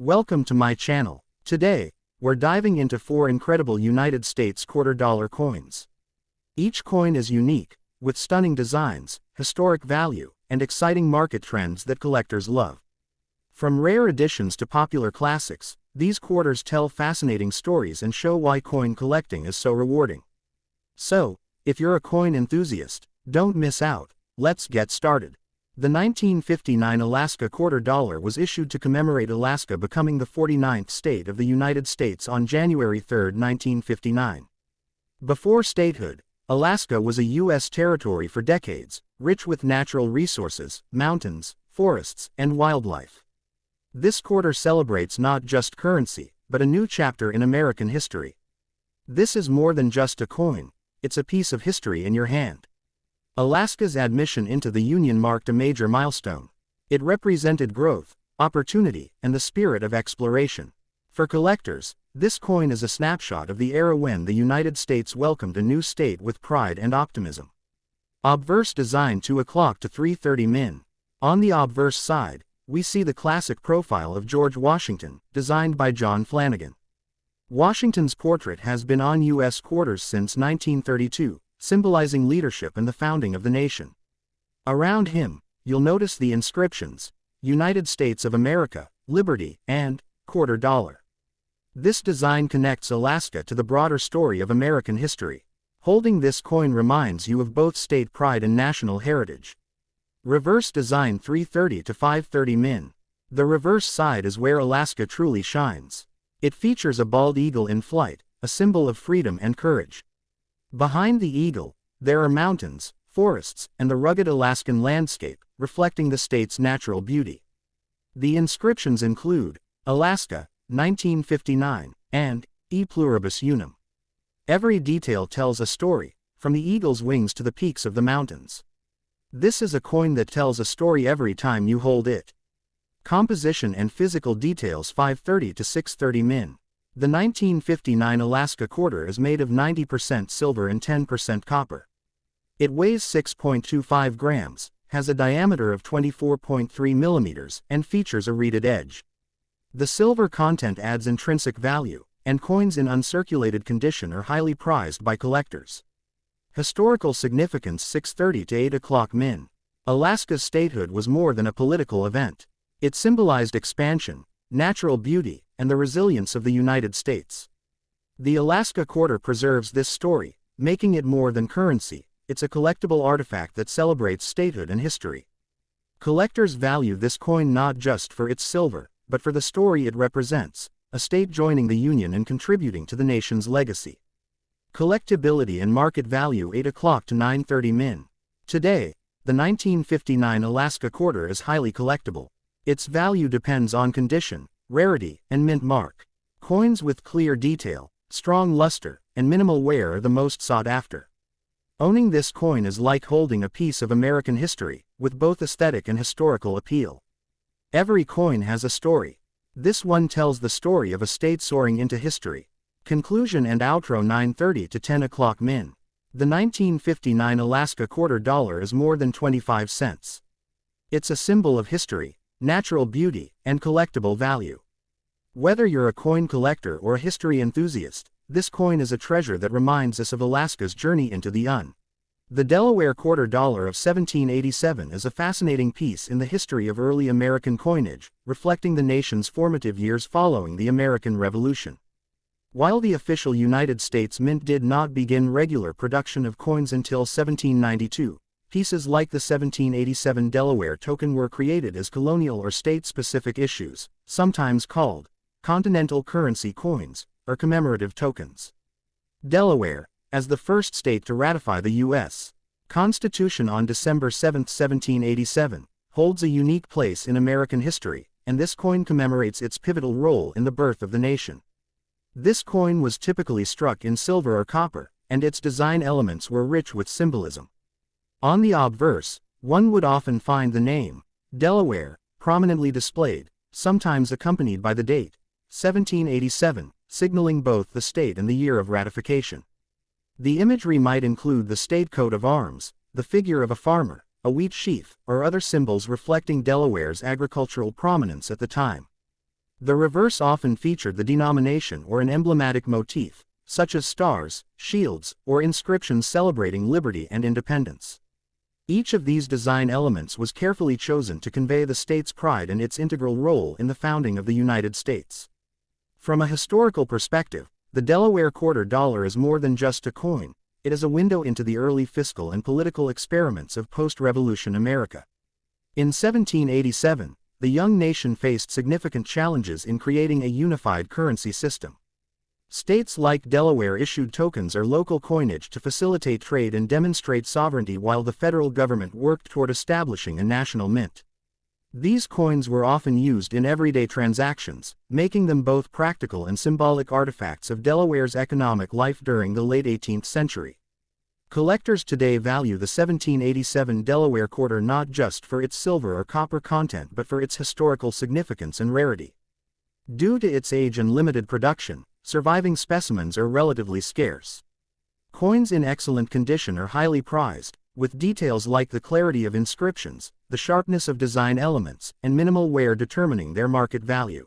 Welcome to my channel. Today, we're diving into 4 incredible United States $quarter coins. Each coin is unique, with stunning designs, historic value, and exciting market trends that collectors love. From rare editions to popular classics, these quarters tell fascinating stories and show why coin collecting is so rewarding. So, if you're a coin enthusiast, don't miss out. Let's get started. The 1959 Alaska $quarter was issued to commemorate Alaska becoming the 49th state of the United States on January 3, 1959. Before statehood, Alaska was a U.S. territory for decades, rich with natural resources, mountains, forests, and wildlife. This quarter celebrates not just currency, but a new chapter in American history. This is more than just a coin, it's a piece of history in your hand. Alaska's admission into the Union marked a major milestone. It represented growth, opportunity, and the spirit of exploration. For collectors, this coin is a snapshot of the era when the United States welcomed a new state with pride and optimism. Obverse design 2 o'clock to 3:30 min. On the obverse side, we see the classic profile of George Washington, designed by John Flanagan. Washington's portrait has been on U.S. quarters since 1932. Symbolizing leadership and the founding of the nation. Around him, you'll notice the inscriptions, United States of America, Liberty, and $quarter. This design connects Alaska to the broader story of American history. Holding this coin reminds you of both state pride and national heritage. Reverse design 3:30 to 5:30 min. The reverse side is where Alaska truly shines. It features a bald eagle in flight, a symbol of freedom and courage. Behind the eagle, there are mountains, forests, and the rugged Alaskan landscape, reflecting the state's natural beauty. The inscriptions include, Alaska, 1959, and E pluribus unum. Every detail tells a story, from the eagle's wings to the peaks of the mountains. This is a coin that tells a story every time you hold it. Composition and physical details 5:30 to 6:30 min. The 1959 Alaska quarter is made of 90% silver and 10% copper. It weighs 6.25 grams, has a diameter of 24.3 millimeters, and features a reeded edge. The silver content adds intrinsic value, and coins in uncirculated condition are highly prized by collectors. Historical significance 6:30 to 8 o'clock min. Alaska's statehood was more than a political event. It symbolized expansion, natural beauty, and the resilience of the United States. The Alaska quarter preserves this story, making it more than currency. It's a collectible artifact that celebrates statehood and history. Collectors value this coin not just for its silver, but for the story it represents, a state joining the Union and contributing to the nation's legacy. Collectability and market value 8 o'clock to 9:30 min. Today, the 1959 Alaska quarter is highly collectible. Its value depends on condition, rarity, and mint mark. Coins with clear detail, strong luster, and minimal wear are the most sought after. Owning this coin is like holding a piece of American history, with both aesthetic and historical appeal. Every coin has a story. This one tells the story of a state soaring into history. Conclusion and outro 9:30 to 10 o'clock min. The 1959 Alaska $quarter is more than 25 cents. It's a symbol of history, natural beauty, and collectible value. Whether you're a coin collector or a history enthusiast, this coin is a treasure that reminds us of Alaska's journey into the UN. The Delaware $quarter of 1787 is a fascinating piece in the history of early American coinage, reflecting the nation's formative years following the American Revolution. While the official United States Mint did not begin regular production of coins until 1792, pieces like the 1787 Delaware token were created as colonial or state-specific issues, sometimes called continental currency coins, or commemorative tokens. Delaware, as the first state to ratify the U.S. Constitution on December 7, 1787, holds a unique place in American history, and this coin commemorates its pivotal role in the birth of the nation. This coin was typically struck in silver or copper, and its design elements were rich with symbolism. On the obverse, one would often find the name, Delaware, prominently displayed, sometimes accompanied by the date, 1787, signaling both the state and the year of ratification. The imagery might include the state coat of arms, the figure of a farmer, a wheat sheaf, or other symbols reflecting Delaware's agricultural prominence at the time. The reverse often featured the denomination or an emblematic motif, such as stars, shields, or inscriptions celebrating liberty and independence. Each of these design elements was carefully chosen to convey the state's pride and its integral role in the founding of the United States. From a historical perspective, the Delaware quarter dollar is more than just a coin. It is a window into the early fiscal and political experiments of post-Revolution America. In 1787, the young nation faced significant challenges in creating a unified currency system. States like Delaware issued tokens or local coinage to facilitate trade and demonstrate sovereignty, while the federal government worked toward establishing a national mint. These coins were often used in everyday transactions, making them both practical and symbolic artifacts of Delaware's economic life during the late 18th century. Collectors today value the 1787 Delaware quarter not just for its silver or copper content but for its historical significance and rarity. Due to its age and limited production, surviving specimens are relatively scarce. Coins in excellent condition are highly prized, with details like the clarity of inscriptions, the sharpness of design elements, and minimal wear determining their market value.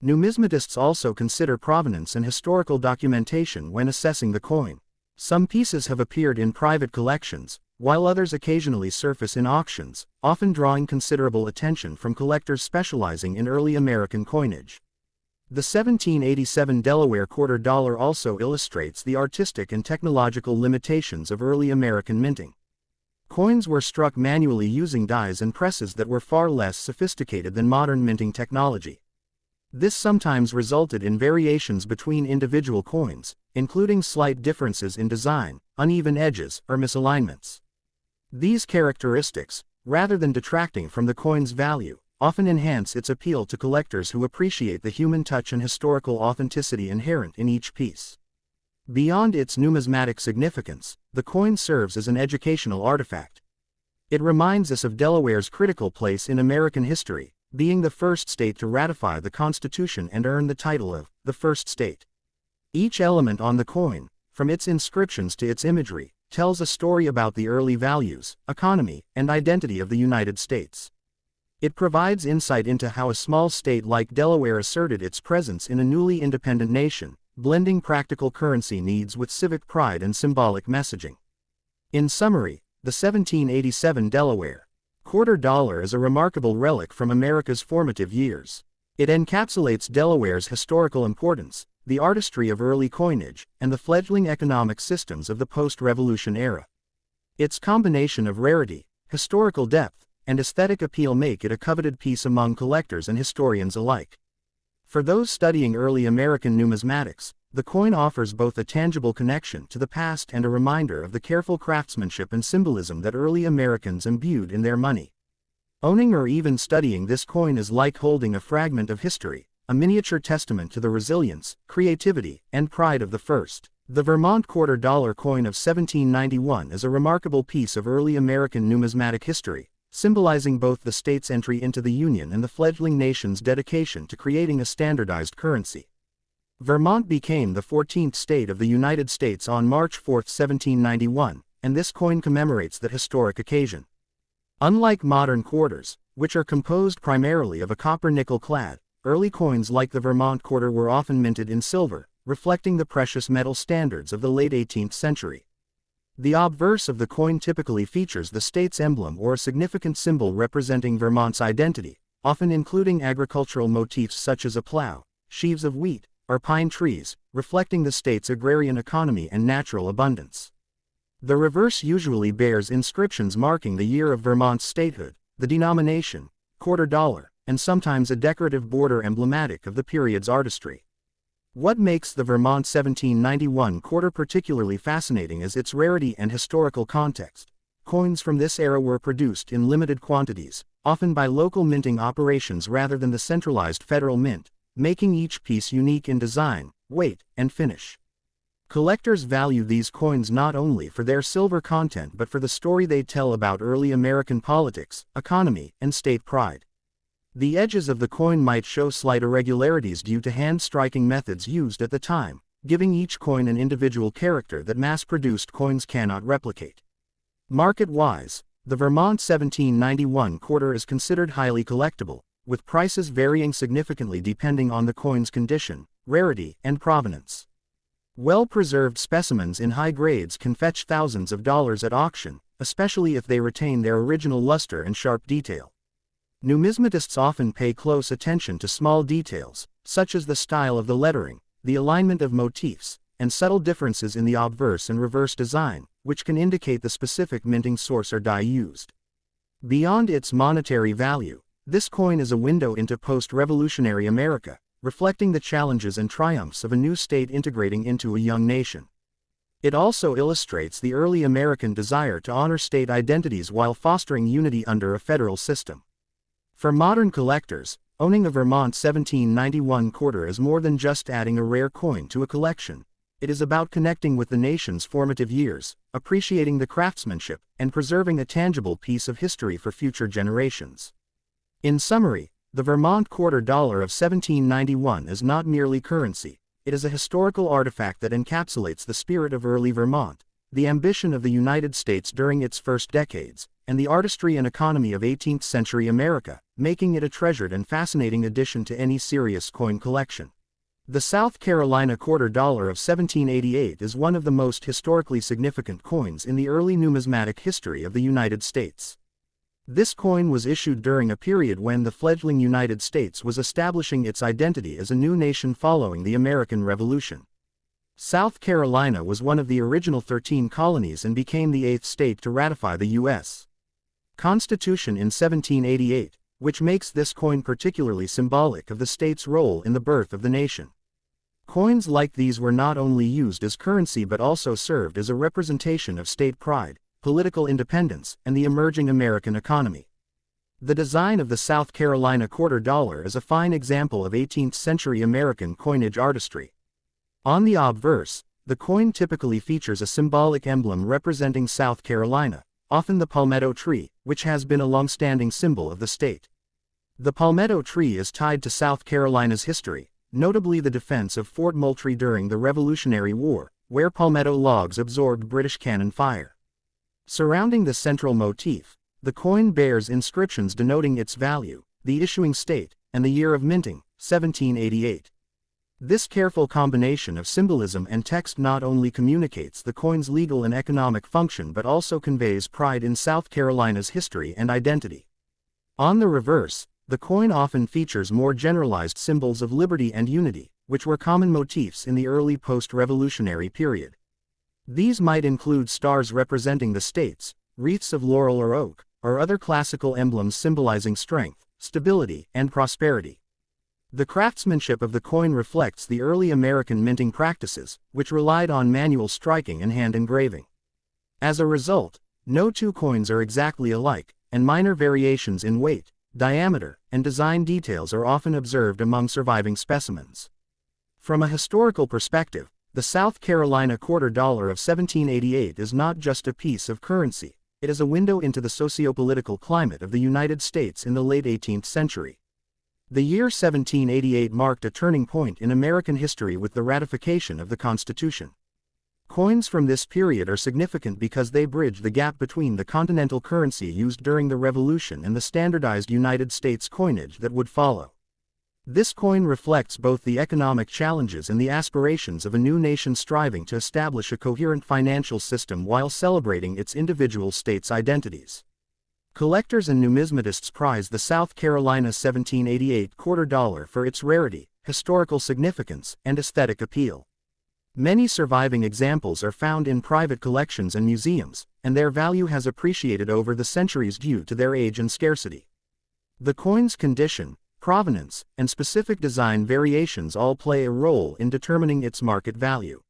Numismatists also consider provenance and historical documentation when assessing the coin. Some pieces have appeared in private collections, while others occasionally surface in auctions, often drawing considerable attention from collectors specializing in early American coinage. The 1787 Delaware quarter dollar also illustrates the artistic and technological limitations of early American minting. Coins were struck manually using dies and presses that were far less sophisticated than modern minting technology. This sometimes resulted in variations between individual coins, including slight differences in design, uneven edges, or misalignments. These characteristics, rather than detracting from the coin's value, often enhance its appeal to collectors who appreciate the human touch and historical authenticity inherent in each piece. Beyond its numismatic significance, the coin serves as an educational artifact. It reminds us of Delaware's critical place in American history, being the first state to ratify the Constitution and earn the title of the first state. Each element on the coin, from its inscriptions to its imagery, tells a story about the early values, economy, and identity of the United States. It provides insight into how a small state like Delaware asserted its presence in a newly independent nation, blending practical currency needs with civic pride and symbolic messaging. In summary, the 1787 Delaware quarter dollar is a remarkable relic from America's formative years. It encapsulates Delaware's historical importance, the artistry of early coinage, and the fledgling economic systems of the post-Revolution era. Its combination of rarity, historical depth, and aesthetic appeal make it a coveted piece among collectors and historians alike. For those studying early American numismatics, the coin offers both a tangible connection to the past and a reminder of the careful craftsmanship and symbolism that early Americans imbued in their money. Owning or even studying this coin is like holding a fragment of history, a miniature testament to the resilience, creativity, and pride of the first. The Vermont quarter dollar coin of 1791 is a remarkable piece of early American numismatic history, symbolizing both the state's entry into the Union and the fledgling nation's dedication to creating a standardized currency. Vermont became the 14th state of the United States on March 4, 1791, and this coin commemorates that historic occasion. Unlike modern quarters, which are composed primarily of a copper-nickel clad, early coins like the Vermont quarter were often minted in silver, reflecting the precious metal standards of the late 18th century. The obverse of the coin typically features the state's emblem or a significant symbol representing Vermont's identity, often including agricultural motifs such as a plow, sheaves of wheat, or pine trees, reflecting the state's agrarian economy and natural abundance. The reverse usually bears inscriptions marking the year of Vermont's statehood, the denomination, quarter dollar, and sometimes a decorative border emblematic of the period's artistry. What makes the Vermont 1791 quarter particularly fascinating is its rarity and historical context. Coins from this era were produced in limited quantities, often by local minting operations rather than the centralized federal mint, making each piece unique in design, weight, and finish. Collectors value these coins not only for their silver content but for the story they tell about early American politics, economy, and state pride. The edges of the coin might show slight irregularities due to hand-striking methods used at the time, giving each coin an individual character that mass-produced coins cannot replicate. Market-wise, the Vermont 1791 quarter is considered highly collectible, with prices varying significantly depending on the coin's condition, rarity, and provenance. Well-preserved specimens in high grades can fetch thousands of dollars at auction, especially if they retain their original luster and sharp detail. Numismatists often pay close attention to small details, such as the style of the lettering, the alignment of motifs, and subtle differences in the obverse and reverse design, which can indicate the specific minting source or die used. Beyond its monetary value, this coin is a window into post-revolutionary America, reflecting the challenges and triumphs of a new state integrating into a young nation. It also illustrates the early American desire to honor state identities while fostering unity under a federal system. For modern collectors, owning a Vermont 1791 quarter is more than just adding a rare coin to a collection. It is about connecting with the nation's formative years, appreciating the craftsmanship, and preserving a tangible piece of history for future generations. In summary, the Vermont quarter dollar of 1791 is not merely currency, it is a historical artifact that encapsulates the spirit of early Vermont, the ambition of the United States during its first decades, and the artistry and economy of 18th-century America, making it a treasured and fascinating addition to any serious coin collection. The South Carolina quarter dollar of 1788 is one of the most historically significant coins in the early numismatic history of the United States. This coin was issued during a period when the fledgling United States was establishing its identity as a new nation following the American Revolution. South Carolina was one of the original 13 colonies and became the 8th state to ratify the U.S. Constitution in 1788, which makes this coin particularly symbolic of the state's role in the birth of the nation. Coins like these were not only used as currency but also served as a representation of state pride, political independence, and the emerging American economy. The design of the South Carolina quarter dollar is a fine example of 18th-century American coinage artistry. On the obverse, the coin typically features a symbolic emblem representing South Carolina, often the palmetto tree, which has been a long-standing symbol of the state. The palmetto tree is tied to South Carolina's history, notably the defense of Fort Moultrie during the Revolutionary War, where palmetto logs absorbed British cannon fire. Surrounding the central motif, the coin bears inscriptions denoting its value, the issuing state, and the year of minting, 1788. This careful combination of symbolism and text not only communicates the coin's legal and economic function but also conveys pride in South Carolina's history and identity. On the reverse, the coin often features more generalized symbols of liberty and unity, which were common motifs in the early post-revolutionary period. These might include stars representing the states, wreaths of laurel or oak, or other classical emblems symbolizing strength, stability, and prosperity. The craftsmanship of the coin reflects the early American minting practices, which relied on manual striking and hand engraving. As a result, no two coins are exactly alike, and minor variations in weight, diameter, and design details are often observed among surviving specimens. From a historical perspective, the South Carolina quarter dollar of 1788 is not just a piece of currency, it is a window into the socio-political climate of the United States in the late 18th century. The year 1788 marked a turning point in American history with the ratification of the Constitution. Coins from this period are significant because they bridge the gap between the continental currency used during the Revolution and the standardized United States coinage that would follow. This coin reflects both the economic challenges and the aspirations of a new nation striving to establish a coherent financial system while celebrating its individual states' identities. Collectors and numismatists prize the South Carolina 1788 quarter dollar for its rarity, historical significance, and aesthetic appeal. Many surviving examples are found in private collections and museums, and their value has appreciated over the centuries due to their age and scarcity. The coin's condition, provenance, and specific design variations all play a role in determining its market value.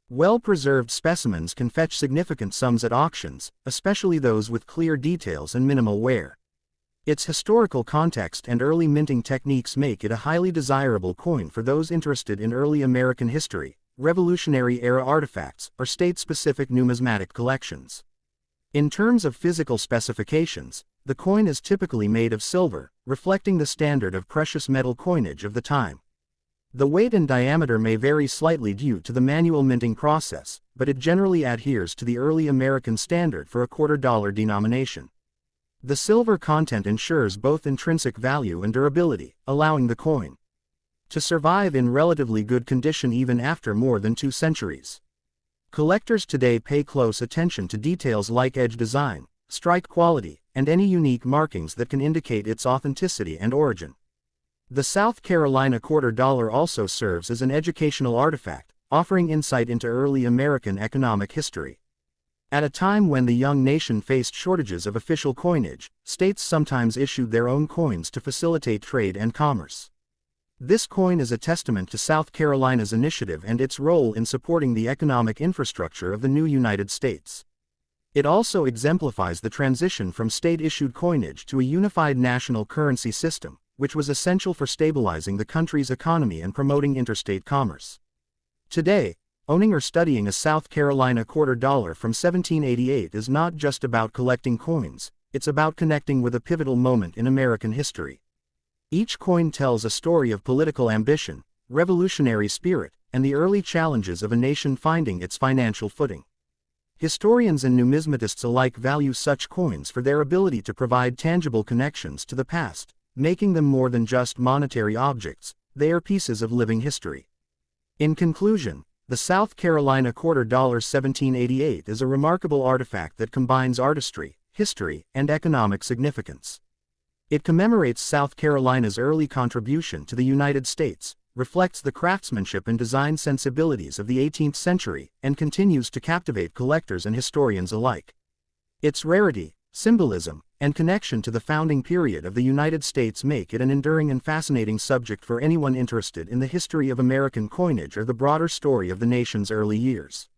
Well-preserved specimens can fetch significant sums at auctions, especially those with clear details and minimal wear. Its historical context and early minting techniques make it a highly desirable coin for those interested in early American history, Revolutionary-era artifacts, or state-specific numismatic collections. In terms of physical specifications, the coin is typically made of silver, reflecting the standard of precious metal coinage of the time. The weight and diameter may vary slightly due to the manual minting process, but it generally adheres to the early American standard for a quarter-dollar denomination. The silver content ensures both intrinsic value and durability, allowing the coin to survive in relatively good condition even after more than 2 centuries. Collectors today pay close attention to details like edge design, strike quality, and any unique markings that can indicate its authenticity and origin. The South Carolina quarter dollar also serves as an educational artifact, offering insight into early American economic history. At a time when the young nation faced shortages of official coinage, states sometimes issued their own coins to facilitate trade and commerce. This coin is a testament to South Carolina's initiative and its role in supporting the economic infrastructure of the new United States. It also exemplifies the transition from state-issued coinage to a unified national currency system, which was essential for stabilizing the country's economy and promoting interstate commerce. Today, owning or studying a South Carolina quarter dollar from 1788 is not just about collecting coins, it's about connecting with a pivotal moment in American history. Each coin tells a story of political ambition, revolutionary spirit, and the early challenges of a nation finding its financial footing. Historians and numismatists alike value such coins for their ability to provide tangible connections to the past, making them more than just monetary objects, they are pieces of living history. In conclusion, the South Carolina quarter dollar 1788 is a remarkable artifact that combines artistry, history, and economic significance. It commemorates South Carolina's early contribution to the United States, reflects the craftsmanship and design sensibilities of the 18th century, and continues to captivate collectors and historians alike. Its rarity, symbolism, and connection to the founding period of the United States make it an enduring and fascinating subject for anyone interested in the history of American coinage or the broader story of the nation's early years.